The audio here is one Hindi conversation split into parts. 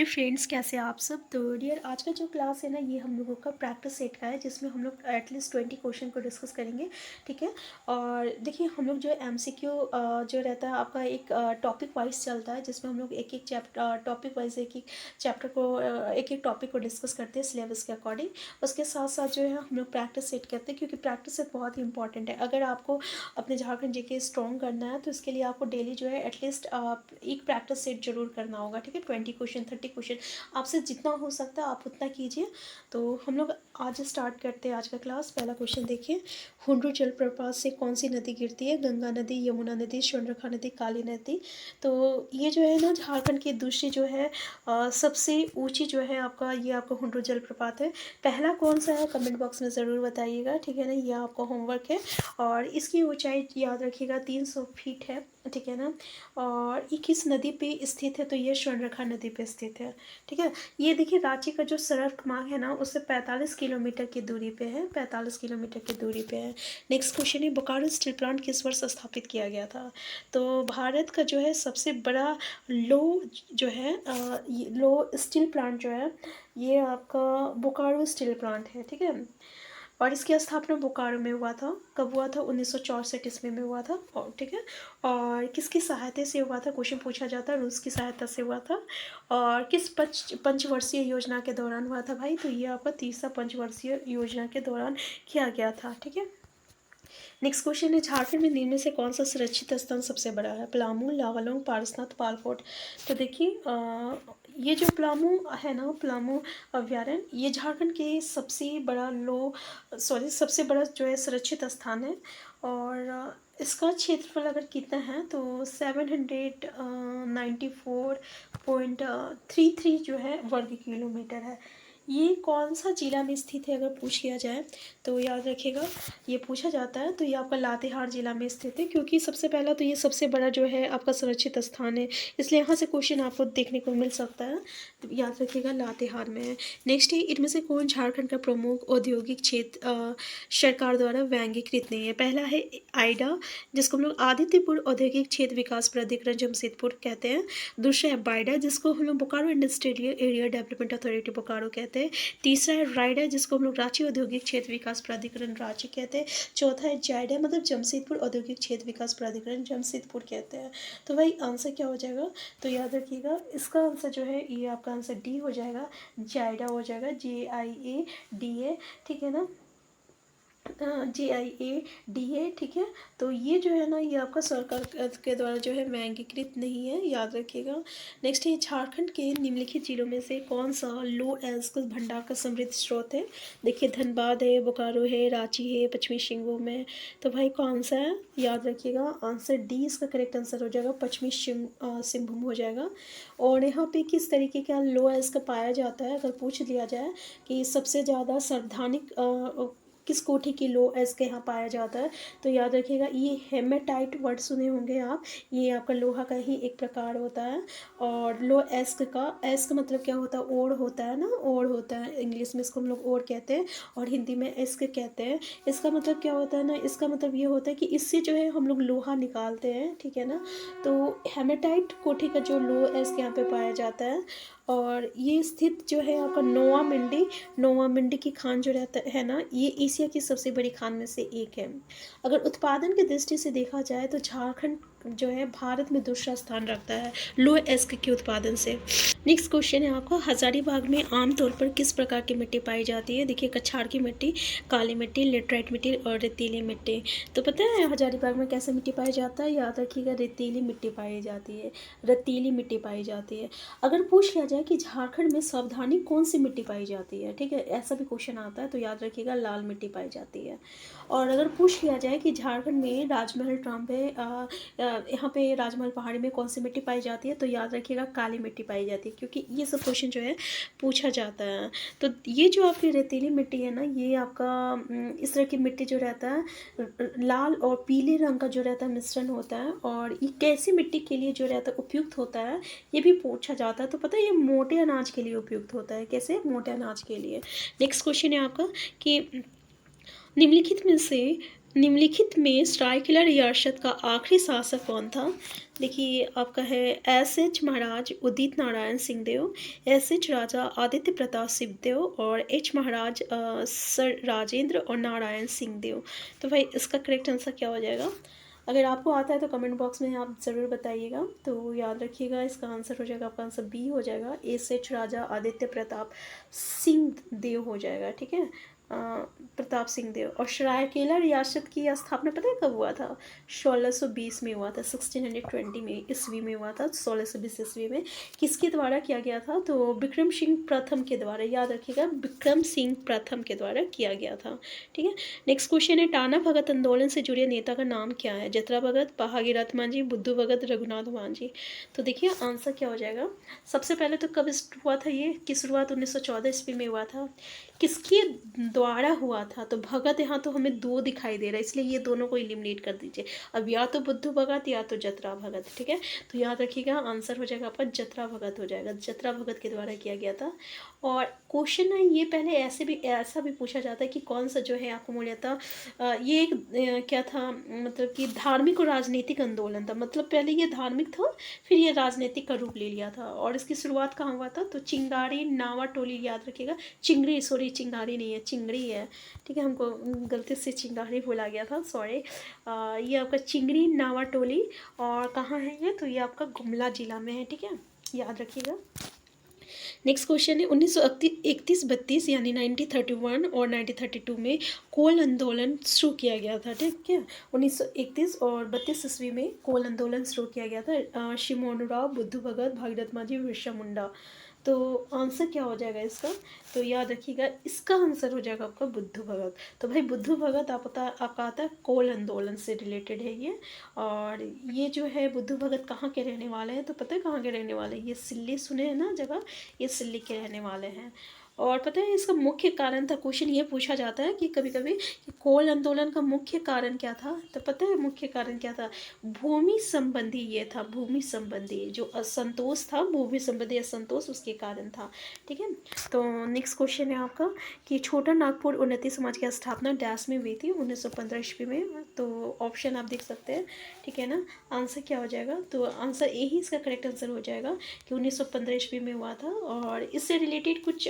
हेलो फ्रेंड्स, कैसे हैं आप सब। तो डियर, आज का जो क्लास है ना, ये हम लोगों का प्रैक्टिस सेट का है, जिसमें हम लोग एटलीस्ट 20 क्वेश्चन को डिस्कस करेंगे। ठीक है। और देखिए, हम लोग जो एमसीक्यू जो रहता है आपका, एक टॉपिक वाइज चलता है, जिसमें हम लोग एक एक टॉपिक वाइज एक एक चैप्टर को एक एक टॉपिक को डिस्कस करते हैं सिलेबस के अकॉर्डिंग। उसके साथ साथ जो है हम लोग प्रैक्टिस सेट करते हैं, क्योंकि प्रैक्टिस सेट बहुत ही इंपॉर्टेंट है। अगर आपको अपने झारखंड जीके स्ट्रॉन्ग करना है, तो इसके लिए आपको डेली जो है एटलीस्ट एक प्रैक्टिस सेट जरूर करना होगा। ठीक है। 20 क्वेश्चन 30 क्वेश्चन आपसे जितना हो सकता है आप उतना कीजिए। तो हम लोग आज स्टार्ट करते हैं आज का क्लास। पहला क्वेश्चन देखिए, हुंड्रू जलप्रपात से कौन सी नदी गिरती है? गंगा नदी, यमुना नदी, स्वर्णरेखा नदी, काली नदी। तो ये जो है ना, झारखंड की दूसरी जो है सबसे ऊंची जो है आपका, ये आपका हुंड्रू जलप्रपात है। पहला कौन सा है, कमेंट बॉक्स में ज़रूर बताइएगा। ठीक है ना, ये आपका होमवर्क है। और इसकी ऊंचाई याद रखिएगा 300 फीट है। ठीक है ना। और ये किस नदी पे स्थित है? तो ये स्वर्णरेखा नदी पे स्थित है। ठीक है। ये देखिए, रांची का जो सड़क मार्ग है ना, उससे 45 किलोमीटर की दूरी पे है। 45 किलोमीटर की दूरी पे है। नेक्स्ट क्वेश्चन है, बोकारो स्टील प्लांट किस वर्ष स्थापित किया गया था? तो भारत का जो है सबसे बड़ा लो जो है लो स्टील प्लांट जो है, ये आपका बोकारो स्टील प्लांट है। ठीक है। और इसकी स्थापना बोकारो में हुआ था। कब हुआ था? 1964 ईस्वी में हुआ था। और ठीक है। और किसकी सहायता से हुआ था? क्वेश्चन पूछा जाता है, रूस की सहायता से हुआ था। और किस पंचवर्षीय योजना के दौरान हुआ था भाई? तो ये आपका तीसरा पंचवर्षीय योजना के दौरान किया गया था। ठीक है। नेक्स्ट क्वेश्चन है, झारखंड में निम्न में से कौन सा सुरक्षित स्थान सबसे बड़ा है? पलामू, लावालौंग, पारसनाथ, पालकोट। तो देखिए, ये जो पलामू है ना, पलामू अभ्यारण्य, ये झारखंड के सबसे बड़ा सबसे बड़ा जो है सुरक्षित स्थान है। और इसका क्षेत्रफल अगर कितना है, तो 794.33 जो है वर्ग किलोमीटर है। ये कौन सा जिला में स्थित है, अगर पूछ लिया जाए तो याद रखिएगा, ये पूछा जाता है तो ये आपका लातेहार जिला में स्थित है। क्योंकि सबसे पहला तो ये सबसे बड़ा जो है आपका सुरक्षित स्थान है, इसलिए यहाँ से क्वेश्चन आपको देखने को मिल सकता है। तो याद रखिएगा, लातेहार में है। नेक्स्ट है, इनमें से कौन झारखंड का प्रमुख औद्योगिक क्षेत्र सरकार द्वारा व्यंगीकृत नहीं है? पहला है आइडा, जिसको हम लोग आदित्यपुर औद्योगिक क्षेत्र विकास प्राधिकरण जमशेदपुर कहते हैं। दूसरा है बाइडा, जिसको हम लोग Bokaro industrial area development authority Bokaro कहते हैं। तीसरा है राइडा, जिसको हम लोग रांची औद्योगिक क्षेत्र विकास प्राधिकरण रांची कहते हैं। चौथा है जायडा, मतलब जमशेदपुर औद्योगिक क्षेत्र विकास प्राधिकरण जमशेदपुर कहते हैं। तो भाई आंसर क्या हो जाएगा? तो याद रखिएगा, इसका आंसर जो है, ये आपका आंसर डी हो जाएगा, जायडा हो जाएगा, JIADA। ठीक है ना, JIADA। ठीक है। तो ये जो है ना, ये आपका सरकार के द्वारा जो है व्यंगीकृत नहीं है, याद रखिएगा। नेक्स्ट है, झारखंड के निम्नलिखित जिलों में से कौन सा लो एल्स भंडार का समृद्ध स्रोत है? देखिए, धनबाद है, बोकारो है, रांची है, पश्चिमी सिंहभूम है। तो भाई कौन सा है? याद रखिएगा, आंसर डी इसका करेक्ट आंसर हो जाएगा, पश्चिमी सिंहभूम हो जाएगा। और यहाँ पे किस तरीके का लो एल्स का पाया जाता है, अगर पूछ लिया जाए कि सबसे ज़्यादा सर्वाधिक किस कोटि की लो एस के यहाँ पाया जाता है, तो याद रखिएगा, ये हेमेटाइट वर्ड सुने होंगे आप। ये आपका लोहा का ही एक प्रकार होता है। और लो एस्क का, एस्क मतलब क्या होता है? ओड़ होता है ना, ओड़ होता है। इंग्लिश में इसको हम लोग ओड़ कहते हैं, और हिंदी में एस्क कहते हैं। इसका मतलब क्या होता है ना, इसका मतलब ये होता है कि इससे जो है हम लोग लोहा निकालते हैं। ठीक है ना। तो हेमेटाइट कोटि का जो लो एस्क यहाँ पे पाया जाता है। और ये स्थित जो है आपका नोवा मिंडी की खान जो रहता है ना, ये एशिया की सबसे बड़ी खान में से एक है। अगर उत्पादन की दृष्टि से देखा जाए, तो झारखंड जो है भारत में दूसरा स्थान रखता है लो एस्क के उत्पादन से। नेक्स्ट क्वेश्चन है आपका, हजारीबाग में आमतौर पर किस प्रकार की मिट्टी पाई जाती है? देखिए, कछार की मिट्टी, काली मिट्टी, लेटराइट मिट्टी और रेतीली मिट्टी। तो पता है हजारीबाग में कैसे मिट्टी पाई जाता है? याद रखिएगा, रेतीली मिट्टी पाई जाती है, रेतीली मिट्टी पाई जाती है। अगर पूछ लिया जाए कि झारखंड में सावधानी कौन सी मिट्टी पाई जाती है, ठीक है, ऐसा भी क्वेश्चन आता है, तो याद रखिएगा, लाल मिट्टी पाई जाती है। और अगर पूछ लिया जाए कि झारखंड में राजमहल ट्राम पे यहाँ पे राजमहल पहाड़ी में कौन सी मिट्टी पाई जाती है, तो याद रखिएगा, काली मिट्टी पाई जाती है। क्योंकि ये सब क्वेश्चन जो है पूछा जाता है। तो ये जो आपकी रेतीली मिट्टी है ना, ये आपका इस तरह की मिट्टी जो रहता है, लाल और पीले रंग का जो रहता है मिश्रण होता है। और ये कैसी मिट्टी के लिए जो रहता है उपयुक्त होता है, ये भी पूछा जाता है। तो पता है, ये मोटे अनाज के लिए उपयुक्त होता है। कैसे? मोटे अनाज के लिए। नेक्स्ट क्वेश्चन है आपका कि निम्नलिखित में से निम्नलिखित में सरायकेला रियासत का आखिरी शासक कौन था? देखिए आपका है एस महाराज उदित नारायण सिंहदेव, एस राजा आदित्य प्रताप सिंहदेव और एच महाराज सर राजेंद्र और नारायण सिंहदेव। तो भाई इसका करेक्ट आंसर क्या हो जाएगा? अगर आपको आता है तो कमेंट बॉक्स में आप ज़रूर बताइएगा। तो याद रखिएगा इसका आंसर हो जाएगा, आपका आंसर बी हो जाएगा, एस राजा आदित्य प्रताप सिंह देव हो जाएगा। ठीक है, प्रताप सिंह देव। और सरायकेला रियासत की स्थापना पता है कब हुआ था? 1620 में हुआ था, 1620 में ईस्वी में हुआ था, 1620 ईस्वी में। किसके द्वारा किया गया था? तो विक्रम सिंह प्रथम के द्वारा, याद रखिएगा विक्रम सिंह प्रथम के द्वारा किया गया था। ठीक है, नेक्स्ट क्वेश्चन है टाना भगत आंदोलन से जुड़े नेता का नाम क्या है? जतरा भगत, भागीरथ मांझी, बुद्धू भगत, रघुनाथ मांझी। तो देखिए आंसर क्या हो जाएगा। सबसे पहले तो कब हुआ था ये की शुरुआत? 1914 ईस्वी में हुआ था। किसके द्वारा हुआ था? तो भगत यहाँ तो हमें दो दिखाई दे रहा है, इसलिए ये दोनों को एलिमिनेट कर दीजिए। अब या तो बुद्धू भगत या तो जतरा भगत। ठीक है, तो याद रखिएगा आंसर हो जाएगा आपका जतरा भगत हो जाएगा, जतरा भगत के द्वारा किया गया था। और क्वेश्चन है ये पहले ऐसा भी पूछा जाता है कि कौन सा जो है आपको मूल्यतः ये एक क्या था, मतलब कि धार्मिक और राजनीतिक आंदोलन था। मतलब पहले ये धार्मिक था, फिर ये राजनीतिक का रूप ले लिया था। और इसकी शुरुआत कहाँ हुआ था? तो चिंगारी नावा टोली, याद रखिएगा चिंगड़ी, सॉरी चिंगारी नहीं है, चिंगड़ी है। ठीक है, हमको गलती से चिंगारी बोला गया था, सॉरी। ये आपका चिंगड़ी नावा टोली। और कहाँ है ये? तो ये आपका गुमला जिला में है। ठीक है, याद रखिएगा। नेक्स्ट क्वेश्चन है 1931-32 यानी 1931 और 1932 में कोल आंदोलन शुरू किया गया था। ठीक है, 1931 और 32 ईस्वी में कोल आंदोलन शुरू किया गया था। शिमोनूराव, बुद्धू भगत, भागीरथ मांझी, बिरसा मुंडा। तो आंसर क्या हो जाएगा इसका? तो याद रखिएगा इसका आंसर हो जाएगा आपका बुद्धू भगत। तो भाई बुद्धू भगत आपका आता है कोल आंदोलन से रिलेटेड है ये। और ये जो है बुद्धू भगत कहाँ के रहने वाले हैं? तो पता है कहाँ के रहने वाले हैं? ये सिल्ली सुने हैं ना जगह, ये सिल्ली के रहने वाले हैं। और पता है इसका मुख्य कारण था, क्वेश्चन ये पूछा जाता है कि कभी कभी कि कोल आंदोलन का मुख्य कारण क्या था? तो पता है मुख्य कारण क्या था? भूमि संबंधी ये था, भूमि संबंधी जो असंतोष था, भूमि संबंधी असंतोष उसके कारण था। ठीक है, तो नेक्स्ट क्वेश्चन है आपका कि छोटा नागपुर उन्नति समाज की स्थापना डैश में हुई थी? 1915 ईस्वी में। तो ऑप्शन आप देख सकते हैं। ठीक है ना, आंसर क्या हो जाएगा? तो आंसर ए ही इसका करेक्ट आंसर हो जाएगा कि 1915 ईस्वी में हुआ था। और इससे रिलेटेड कुछ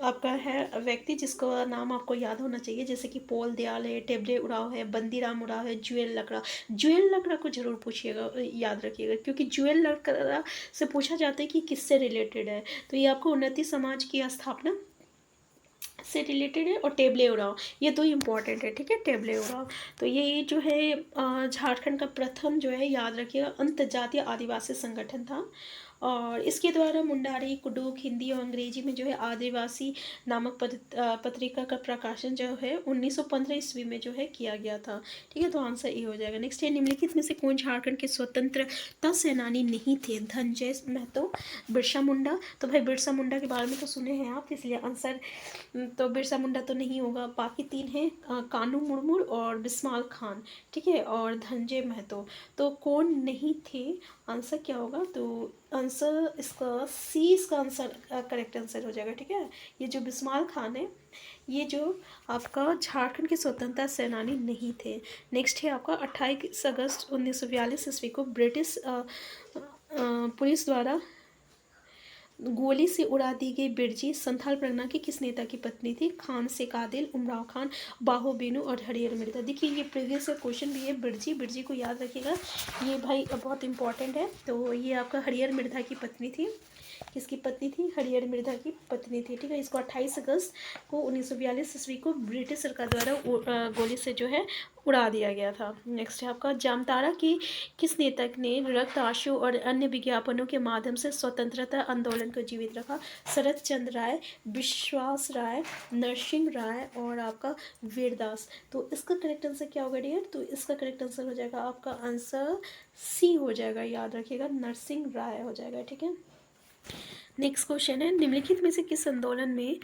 आपका है व्यक्ति जिसका नाम आपको याद होना चाहिए, जैसे कि पोल दयाल है, टेबले उराव है, बंदीराम उराव है, जुएल लकड़ा। जुएल लकड़ा को जरूर पूछिएगा, याद रखिएगा, क्योंकि जुएल लकड़ा से पूछा जाता है कि किससे रिलेटेड है। तो ये आपको उन्नति समाज की स्थापना से रिलेटेड है। और टेबले उराव, ये दो इंपॉर्टेंट है। ठीक है, टेबले उराव। तो ये जो है झारखंड का प्रथम जो है, याद रखिएगा, अंतर्जातीय आदिवासी संगठन था। और इसके द्वारा मुंडारी, कुडुख, हिंदी और अंग्रेजी में जो है आदिवासी नामक पत्रिका का प्रकाशन जो है 1915 ईस्वी में जो है किया गया था। ठीक है, तो आंसर ये हो जाएगा। नेक्स्ट है निम्नलिखित में से कौन झारखंड के स्वतंत्रता सेनानी नहीं थे? धनंजय महतो, बिरसा मुंडा। तो भाई बिरसा मुंडा के बारे में तो सुने हैं आप, इसलिए आंसर तो बिरसा मुंडा तो नहीं होगा। बाकी तीन हैं कानू मुर्मू और बिस्माल खान। ठीक है, और धनंजय महतो। तो कौन नहीं थे? आंसर क्या होगा? तो आंसर इसका सी, इसका आंसर करेक्ट आंसर हो जाएगा। ठीक है, ये जो बिस्माल खान है, ये जो आपका झारखंड के स्वतंत्रता सेनानी नहीं थे। नेक्स्ट है आपका 28 अगस्त 1942 ईस्वी को ब्रिटिश पुलिस द्वारा गोली से उड़ा दी गई बिरजी संथाल परगना की किस नेता की पत्नी थी? खान शेख आदिल, उमराव खान, बाहो बेनू और हरियर मिर्जा। देखिए ये प्रीवियस क्वेश्चन भी है, बिरजी, बिरजी को याद रखिएगा, ये भाई बहुत इंपॉर्टेंट है। तो ये आपका हरियर मिर्जा की पत्नी थी। किसकी पत्नी थी? हरियर मिर्जा की पत्नी थी। ठीक है, इसको 28 अगस्त को 1942 ईस्वी को ब्रिटिश सरकार द्वारा गोली से जो है उड़ा दिया गया था। नेक्स्ट है आपका जामतारा की किस नेता ने रक्त आंसू और अन्य विज्ञापनों के माध्यम से स्वतंत्रता आंदोलन को जीवित रखा? शरद चंद्र राय, विश्वास राय, नरसिंह राय और आपका वीरदास। तो इसका करेक्ट आंसर क्या होगा डियर? तो इसका करेक्ट आंसर हो जाएगा आपका आंसर सी हो जाएगा, याद रखिएगा नरसिंह राय हो जाएगा। ठीक है, नेक्स्ट क्वेश्चन है निम्नलिखित में से किस आंदोलन में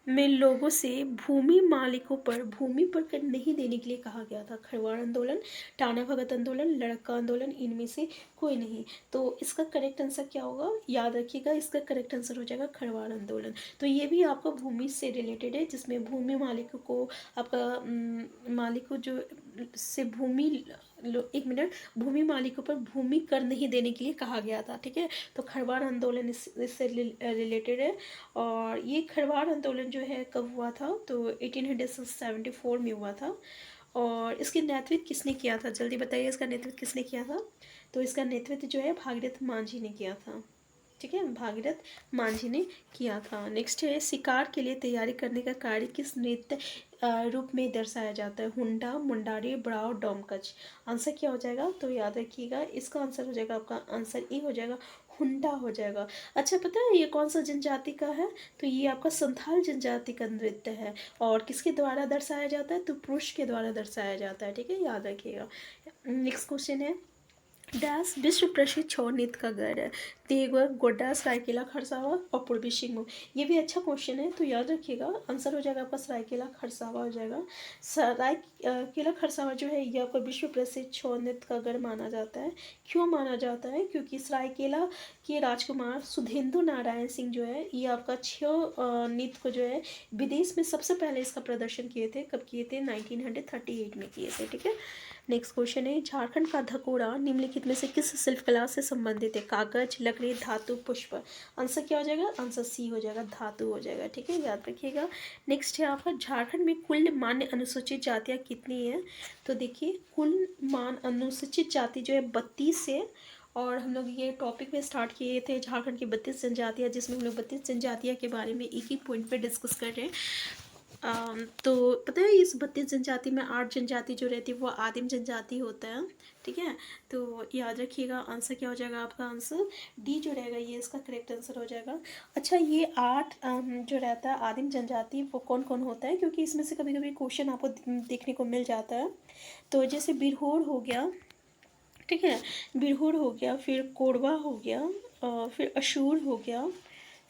में लोगों से भूमि मालिकों पर भूमि पर कर नहीं देने के लिए कहा गया था? खरवाड़ आंदोलन, टाना भगत आंदोलन, लड़का आंदोलन, इनमें से कोई नहीं। तो इसका करेक्ट आंसर क्या होगा? याद रखिएगा, इसका करेक्ट आंसर हो जाएगा खरवाड़ आंदोलन। तो ये भी आपका भूमि से रिलेटेड है, जिसमें भूमि मालिकों को आपका मालिकों जो से भूमि एक मिनट, भूमि मालिकों पर भूमि कर नहीं देने के लिए कहा गया था। ठीक है, तो खरवाड़ आंदोलन इससे रिलेटेड है। और ये खरवाड़ आंदोलन जो है कब हुआ था? तो 1874 में हुआ था। और इसके नेतृत्व किसने किया था? जल्दी बताइए, इसका नेतृत्व किसने किया था? तो इसका नेतृत्व जो है भागीरथ मांझी ने किया था। ठीक है, भागीरथ मांझी ने किया था। नेक्स्ट है, शिकार के लिए तैयारी करने का कार्य किस नृत्य रूप में दर्शाया जाता है? हुंडा, मुंडारी, ब्राव, डोमकच। आंसर क्या हो जाएगा? तो याद रखिएगा, इसका आंसर हो जाएगा, आपका आंसर ए हो जाएगा, हुंडा हो जाएगा। अच्छा, पता है ये कौन सा जनजाति का है? तो ये आपका संथाल जनजाति का नृत्य है। और किसके द्वारा दर्शाया जाता है? तो पुरुष के द्वारा दर्शाया जाता है। ठीक है, याद रखिएगा। नेक्स्ट क्वेश्चन है, डैश विश्व प्रसिद्ध छौ नृत्य का गढ़ है? देवगढ़, गोड्डा, सरायकेला खरसावा और पूर्वी सिंहभूम। ये भी अच्छा क्वेश्चन है, तो याद रखिएगा, आंसर हो जाएगा आपका सरायकेला खरसावा हो जाएगा। सरायकेला खरसावा जो है ये आपका विश्व प्रसिद्ध छौ नृत्य का गढ़ माना जाता है। क्यों माना जाता है? क्योंकि सरायकेला के राजकुमार सुधेंदु नारायण सिंह जो है ये आपका छौ नृत्य को जो है विदेश में सबसे पहले इसका प्रदर्शन किए थे। कब किए थे? 1938 में किए थे। ठीक है, नेक्स्ट क्वेश्चन है, झारखंड का धकोड़ा निम्नलिखित में से किस शिल्पकला से संबंधित है? कागज, लकड़ी, धातु, पुष्प। आंसर क्या हो जाएगा? आंसर सी हो जाएगा, धातु हो जाएगा। ठीक है, याद रखिएगा। नेक्स्ट है आपका, झारखंड में कुल मान्य अनुसूचित जातियाँ कितनी है? तो देखिए, कुल मान अनुसूचित जाति जो है 32 है। और हम लोग ये टॉपिक में स्टार्ट किए थे झारखंड की 32 जनजातियाँ, जिसमें हम लोग 32 जनजातियाँ के बारे में एक ही पॉइंट पे डिस्कस कर रहे हैं। तो पता है, इस 32 जनजाति में 8 जनजाति जो रहती है वो आदिम जनजाति होता है। ठीक है, तो याद रखिएगा, आंसर क्या हो जाएगा? आपका आंसर डी जो रहेगा ये इसका करेक्ट आंसर हो जाएगा। अच्छा, ये 8 जो रहता है आदिम जनजाति वो कौन कौन होता है? क्योंकि इसमें से कभी कभी क्वेश्चन आपको देखने को मिल जाता है। तो जैसे बिरहोर हो गया, ठीक है, बिरहोर हो गया, फिर कोरवा हो गया, फिर अशूर हो गया,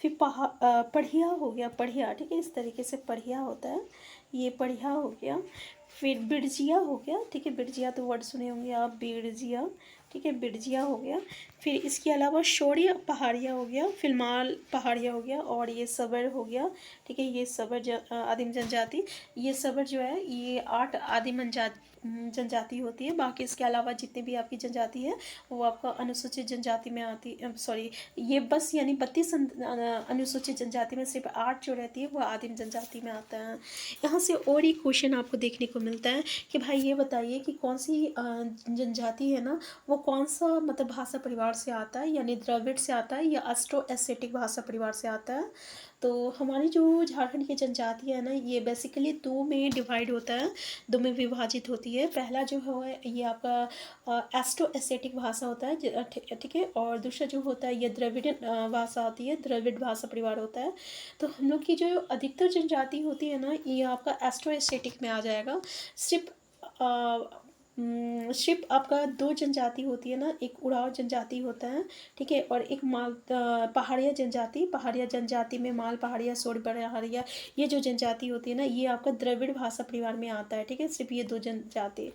फिर पढ़िया हो गया, पढ़िया। ठीक है, इस तरीके से पढ़िया होता है, ये पढ़िया हो गया। फिर बिरजिया हो गया। ठीक है, बिरजिया तो वर्ड सुने होंगे आप, बिरजिया। ठीक है, बिरजिया हो गया। फिर इसके अलावा शौर्य पहाड़िया हो गया, फिलमाल पहाड़िया हो गया, और ये सबर हो गया। ठीक है, ये सबर आदिम जनजाति। ये सबर जो है ये 8 आदिम जनजाति होती है। बाकी इसके अलावा जितनी भी आपकी जनजाति है वो आपका अनुसूचित जनजाति में आती, सॉरी, ये बस यानी 32 अनुसूचित जनजाति में सिर्फ 8 जो रहती है वो आदिम जनजाति में आता है। यहाँ से और एक क्वेश्चन आपको देखने को मिलता है कि भाई ये बताइए कि कौन सी जनजाति है ना, वो कौन सा मतलब भाषा परिवार से आता है, यानी द्रविड़ से आता है या ऑस्ट्रो एसेटिक भाषा परिवार से आता है? तो हमारी जो झारखंड की जनजाति है ना ये बेसिकली 2 में डिवाइड होता है, 2 में विभाजित होती है। पहला जो है ये आपका एस्ट्रो एसेटिक भाषा होता है, ठीक है, और दूसरा जो होता है ये द्रविडियन भाषा होती है, द्रविड़ भाषा परिवार होता है। तो हम लोग की जो अधिकतर जनजाति होती है ना ये आपका एस्ट्रो एसेटिक में आ जाएगा। सिर्फ आपका 2 जनजाति होती है ना, एक उड़ाव जनजाति होता है, ठीक है, और एक माल पहाड़िया जनजाति। पहाड़िया जनजाति में माल पहाड़िया, सोड़ पहाड़िया, ये जो जनजाति होती है ना ये आपका द्रविड़ भाषा परिवार में आता है। ठीक है, सिर्फ ये 2 जनजाति।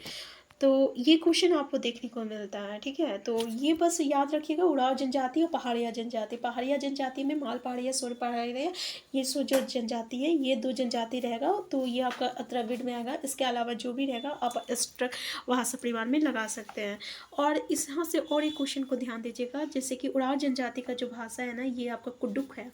तो ये क्वेश्चन आपको देखने को मिलता है। ठीक है, तो ये बस याद रखिएगा, उड़ाव जनजाति और पहाड़िया जनजाति। पहाड़िया जनजाति में माल पहाड़िया, सोड़ पहाड़िया, ये सो जो जनजाति है ये 2 जनजाति रहेगा, तो ये आपका द्रविड़ में आएगा। इसके अलावा जो भी रहेगा आप स्ट्रक भाषा परिवार में लगा सकते हैं। और इस यहाँ से और एक क्वेश्चन को ध्यान दीजिएगा, जैसे कि उड़ाव जनजाति का जो भाषा है ना ये आपका कुडुक है।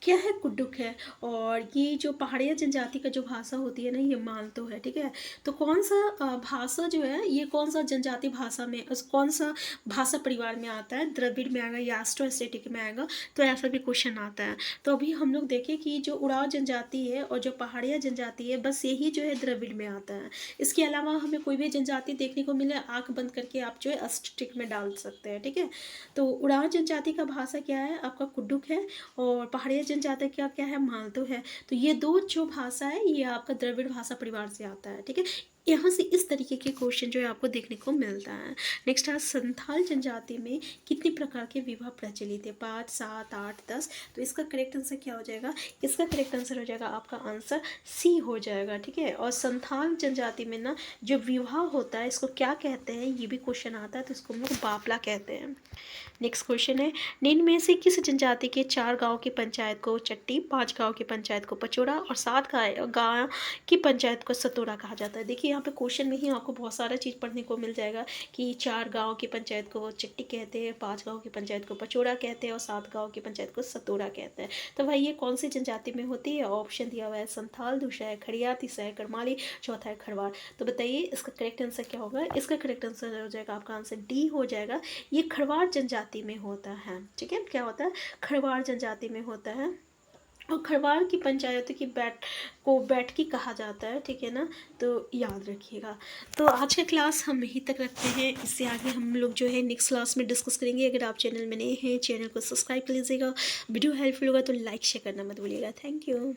क्या है? कुडुक है। और ये जो पहाड़िया जनजाति का जो भाषा होती है ना ये मालतो है। ठीक है, तो कौन सा भाषा जो है ये कौन सा जनजाति भाषा में, कौन सा भाषा परिवार में आता है? द्रविड़ में आएगा या ऑस्ट्रो एसेटिक में आएगा? तो ऐसा भी क्वेश्चन आता है। तो अभी हम लोग देखें कि जो उड़ाव जनजाति है और जो पहाड़िया जनजाति है बस यही जो है द्रविड़ में आता है। इसके अलावा हमें कोई भी जनजाति देखने को मिले आँख बंद करके आप जो है एस्टेटिक में डाल सकते हैं। ठीक है, तो उड़ाव जनजाति का भाषा क्या है? आपका कुडुक है। और पहाड़िया जनजाति का क्या है, मालदो है। तो ये दो जो भाषा है ये आपका द्रविड़ भाषा परिवार से आता है, ठीक है। यहाँ से इस तरीके के क्वेश्चन जो है आपको देखने को मिलता है। नेक्स्ट है संथाल जनजाति में कितनी प्रकार के विवाह प्रचलित है, 5, 7, 8, 10। तो इसका करेक्ट आंसर क्या हो जाएगा, इसका करेक्ट आंसर हो जाएगा आपका आंसर सी हो जाएगा, ठीक है। और संथाल जनजाति में ना जो विवाह होता है इसको क्या कहते हैं, ये भी क्वेश्चन आता है, तो इसको हम लोग बापला कहते हैं। नेक्स्ट क्वेश्चन है, निम्न में से किस जनजाति के 4 गांव की पंचायत को चट्टी, 5 गांव की पंचायत को पचोड़ा और 7 गांव की पंचायत को सतोरा कहा जाता है। देखिए यहाँ पे क्वेश्चन में ही आपको बहुत सारा चीज़ पढ़ने को मिल जाएगा कि 4 गांव की पंचायत को चट्टी कहते हैं, 5 गांव की पंचायत को पचोड़ा कहते हैं और 7 गांव की पंचायत को सतोरा कहते हैं। तो भाई ये कौन सी जनजाति में होती है, ऑप्शन दिया हुआ है संथाल, दूसरा है खड़िया, तीसरा है करमाली, चौथा है खरवार। तो बताइए इसका करेक्ट आंसर क्या होगा, इसका करेक्ट आंसर हो जाएगा आपका आंसर डी हो जाएगा। ये खरवार जनजाति में होता है, ठीक है। क्या होता है, खरवार जनजाति में होता है। और खरवार की पंचायतों की बैठकी कहा जाता है, ठीक है ना, तो याद रखिएगा। तो आज का क्लास हम यहीं तक रखते हैं, इससे आगे हम लोग जो है नेक्स्ट क्लास में डिस्कस करेंगे। अगर आप चैनल में नए हैं चैनल को सब्सक्राइब कर लीजिएगा, वीडियो हेल्पफुल होगा तो लाइक शेयर करना मत भूलिएगा। Thank you.